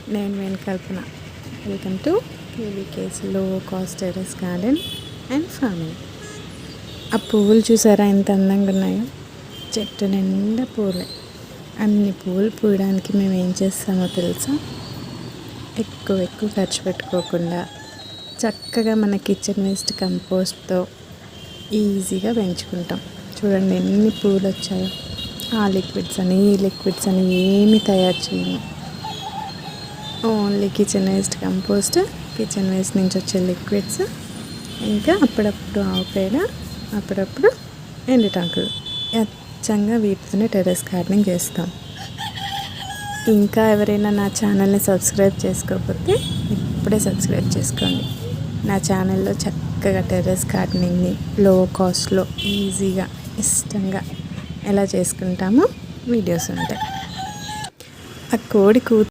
నేను కల్పన. Welcome to KVKs లో cost terrace garden and farming. ఆ పువ్వులు చూసారా ఎంత అందంగా ఉన్నాయో. చెట్టు నిండా పూలే. అన్ని పువ్వులు పూయడానికి మేము ఏం చేస్తామో తెలుసా? ఎక్కువ ఖర్చు పెట్టుకోకుండా చక్కగా మన కిచెన్ వేస్ట్ కంపోస్ట్తో ఈజీగా పెంచుకుంటాం. చూడండి ఎన్ని పూలు వచ్చాయో. ఆ లిక్విడ్స్ అని ఈ లిక్విడ్స్ అని ఏమి తయారు చేయము. Only kitchen waste compost, kitchen waste నుంచి వచ్చే లిక్విడ్స్, ఇంకా అప్పుడప్పుడు ఆవు పేడ, అప్పుడప్పుడు ఎండుటాకులు. అచ్చంగా వీటితోనే టెర్రస్ గార్డెనింగ్ చేస్తాం. ఇంకా ఎవరైనా నా ఛానల్ని సబ్స్క్రైబ్ చేసుకోకపోతే ఇప్పుడే సబ్స్క్రైబ్ చేసుకోండి. నా ఛానల్లో చక్కగా టెర్రస్ గార్డెనింగ్ని లో కాస్ట్లో ఈజీగా ఇష్టంగా ఎలా చేసుకుంటామో వీడియోస్ ఉంటాయి. ఆ కోడి